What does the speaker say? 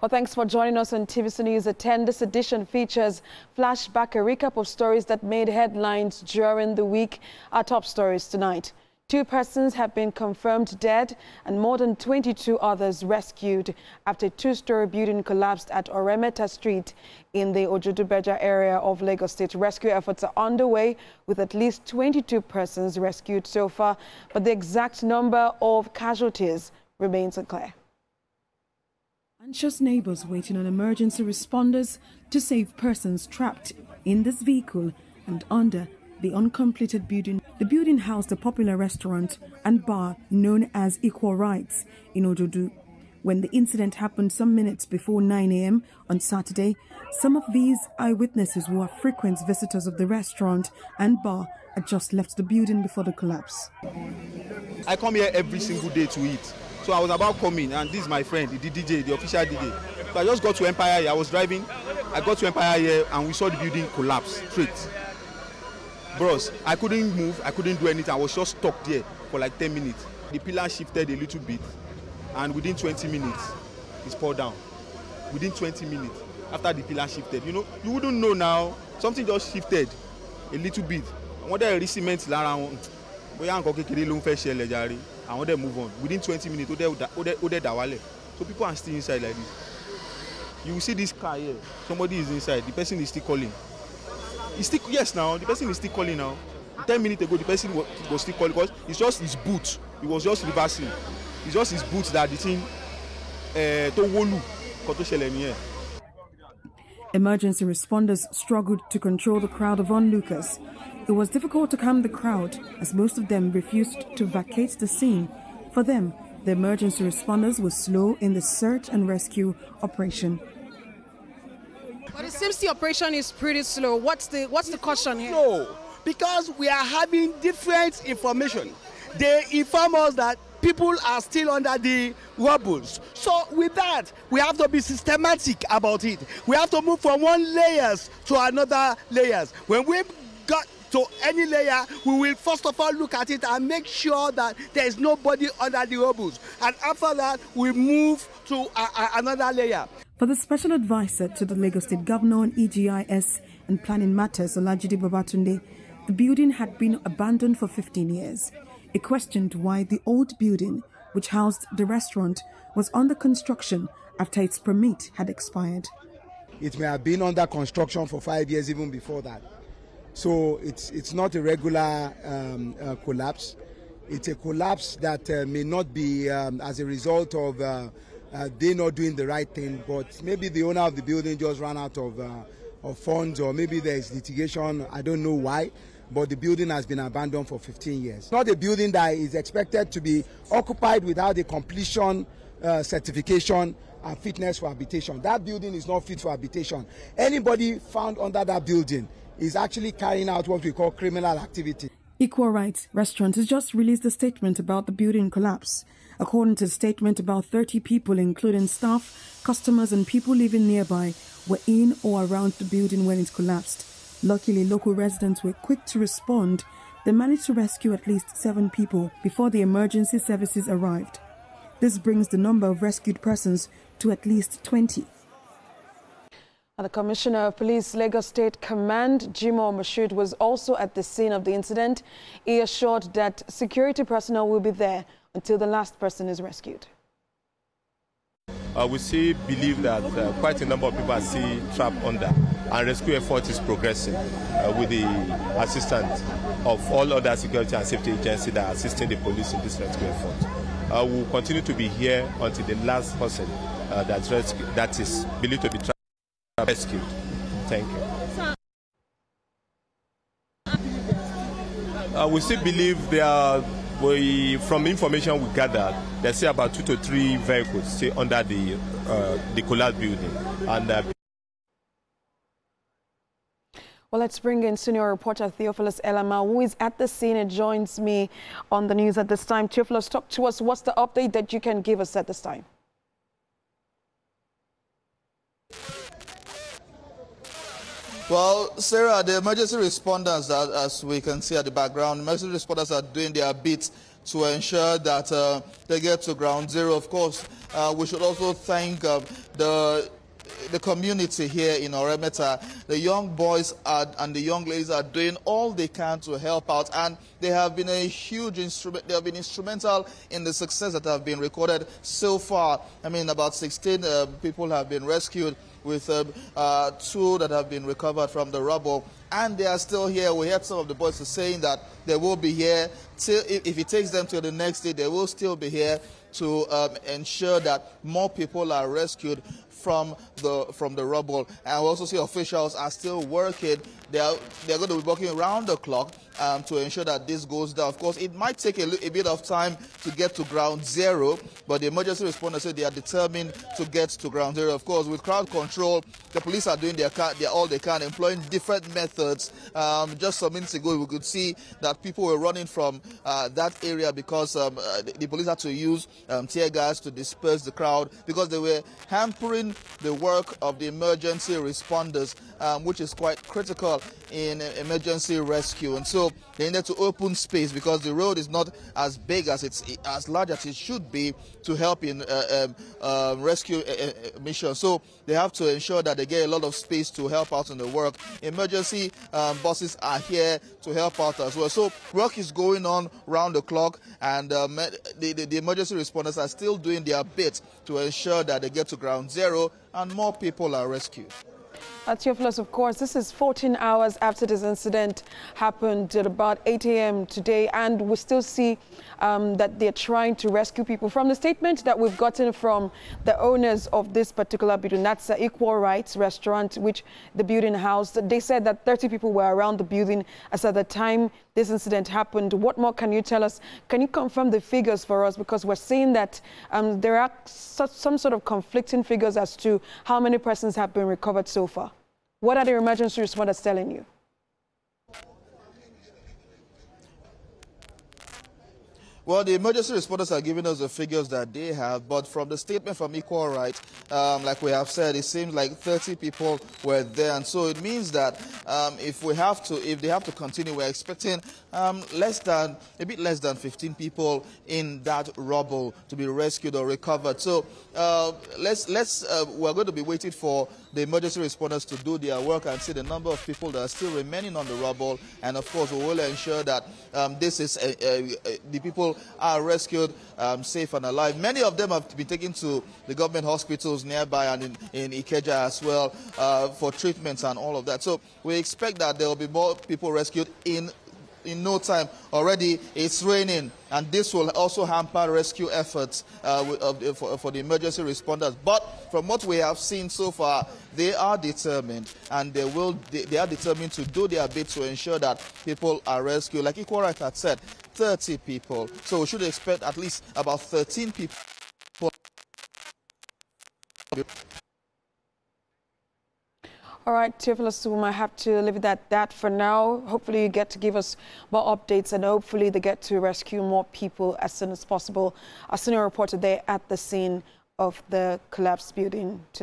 Well, thanks for joining us on TVC News at 10. This edition features flashback, a recap of stories that made headlines during the week. Our top stories tonight. 2 persons have been confirmed dead and more than 22 others rescued after a 2-story building collapsed at Oremeta Street in the Ojodu Berger area of Lagos State. Rescue efforts are underway with at least 22 persons rescued so far, but the exact number of casualties remains unclear. Anxious neighbors waiting on emergency responders to save persons trapped in this vehicle and under the uncompleted building. The building housed a popular restaurant and bar known as Equal Rights in Ojodu. When the incident happened some minutes before 9 a.m. on Saturday, some of these eyewitnesses who are frequent visitors of the restaurant and bar had just left the building before the collapse. I come here every single day to eat. So I was about coming, and this is my friend, the DJ, the official DJ. So I just got to Empire here. I was driving. I got to Empire here, and we saw the building collapse straight. Bros, I couldn't move. I couldn't do anything. I was just stuck there for like 10 minutes. The pillar shifted a little bit, and within 20 minutes, it's poured down. Within 20 minutes, after the pillar shifted, you know, you wouldn't know now. Something just shifted a little bit. I want to cement around. I want to move on. Within 20 minutes, so people are still inside like this. You will see this car here. Somebody is inside. The person is still calling. Yes, now the person is still calling now. 10 minutes ago, the person was still calling because it's just his boot. It was just reversing. It's just his boot that the thing to Emergency responders struggled to control the crowd of onlookers. It was difficult to calm the crowd as most of them refused to vacate the scene. For them, the emergency responders were slow in the search and rescue operation. But it seems the operation is pretty slow. What's the caution here? No, because we are having different information. They inform us that people are still under the rubble. So with that, we have to be systematic about it. We have to move from one layers to another layers. When we got to any layer, we will first of all look at it and make sure that there is nobody under the rubble. And after that, we move to another layer. For the special advisor to the Lagos State Governor on EGIS and Planning Matters, Olajide Babatunde, the building had been abandoned for 15 years. He questioned why the old building, which housed the restaurant, was under construction after its permit had expired. It may have been under construction for 5 years even before that. So it's not a regular collapse. It's a collapse that may not be as a result of they not doing the right thing, but maybe the owner of the building just ran out of funds, or maybe there is litigation. I don't know why, but the building has been abandoned for 15 years. Not a building that is expected to be occupied without a completion certification and fitness for habitation. That building is not fit for habitation. Anybody found under that building is actually carrying out what we call criminal activity. Equal Rights Restaurant has just released a statement about the building collapse. According to the statement, about 30 people, including staff, customers and people living nearby, were in or around the building when it collapsed. Luckily, local residents were quick to respond. They managed to rescue at least 7 people before the emergency services arrived. This brings the number of rescued persons to at least 20. The Commissioner of Police, Lagos State Command, Jimoh Moshood, was also at the scene of the incident. He assured that security personnel will be there until the last person is rescued. We still believe that quite a number of people are still trapped under, and rescue effort is progressing with the assistance of all other security and safety agencies that are assisting the police in this rescue effort. We will continue to be here until the last person that is believed to be rescued. Thank you. We still believe there are, from information we gathered, there's still about 2 to 3 vehicles still under the collapsed building. And well, let's bring in senior reporter Theophilus Elama, who is at the scene and joins me on the news at this time. Theophilus, talk to us. What's the update that you can give us at this time? Well, Sarah, the emergency responders, as we can see at the background, emergency responders are doing their bit to ensure that they get to ground zero. Of course, we should also thank the community here in Oremeta. The young boys and the young ladies are doing all they can to help out, and they have been a huge instrument. They have been instrumental in the success that have been recorded so far. I mean, about 16 people have been rescued, with 2 that have been recovered from the rubble, and they are still here. We heard some of the boys saying that they will be here till, if it takes them to the next day, they will still be here to ensure that more people are rescued from the rubble. And we also see officials are still working. They're going to be working around the clock to ensure that this goes down. Of course, it might take a bit of time to get to ground zero, but the emergency responders say they are determined to get to ground zero. Of course, with crowd control, the police are doing all they can, employing different methods. Just some minutes ago, we could see that people were running from that area because the police had to use tear gas to disperse the crowd because they were hampering the work of the emergency responders, which is quite critical in emergency rescue. And so they needed to open space because the road is not as big as as large as it should be to help in rescue missions. So they have to ensure that they get a lot of space to help out in the work. Emergency buses are here to help out as well. So work is going on round the clock, and the emergency responders are still doing their bit to ensure that they get to ground zero and more people are rescued. Theophilus, of course, this is 14 hours after this incident happened at about 8 a.m. today, and we still see that they're trying to rescue people. From the statement that we've gotten from the owners of this particular building, that's the Equal Rights restaurant, which the building housed, they said that 30 people were around the building as at the time this incident happened. What more can you tell us? Can you confirm the figures for us? Because we're seeing that there are some sort of conflicting figures as to how many persons have been recovered so far. What are the emergency responders telling you? Well, the emergency responders are giving us the figures that they have, but from the statement from Equal Rights, like we have said, it seems like 30 people were there, and so it means that if they have to continue, we're expecting a bit less than 15 people in that rubble to be rescued or recovered. So we're going to be waiting for the emergency responders to do their work and see the number of people that are still remaining on the rubble, and of course we will ensure that the people are rescued safe and alive. Many of them have been taken to the government hospitals nearby and in Ikeja as well for treatments and all of that. So we expect that there will be more people rescued in no time. Already it's raining, and this will also hamper rescue efforts for the emergency responders. But from what we have seen so far, they are determined, and they are determined to do their bit to ensure that people are rescued. Like Equal Rights had said, 30 people. So we should expect at least about 13 people. All right, Theophilus, we might have to leave it at that for now. Hopefully you get to give us more updates, and hopefully they get to rescue more people as soon as possible. Our senior reporter there at the scene of the collapsed building today.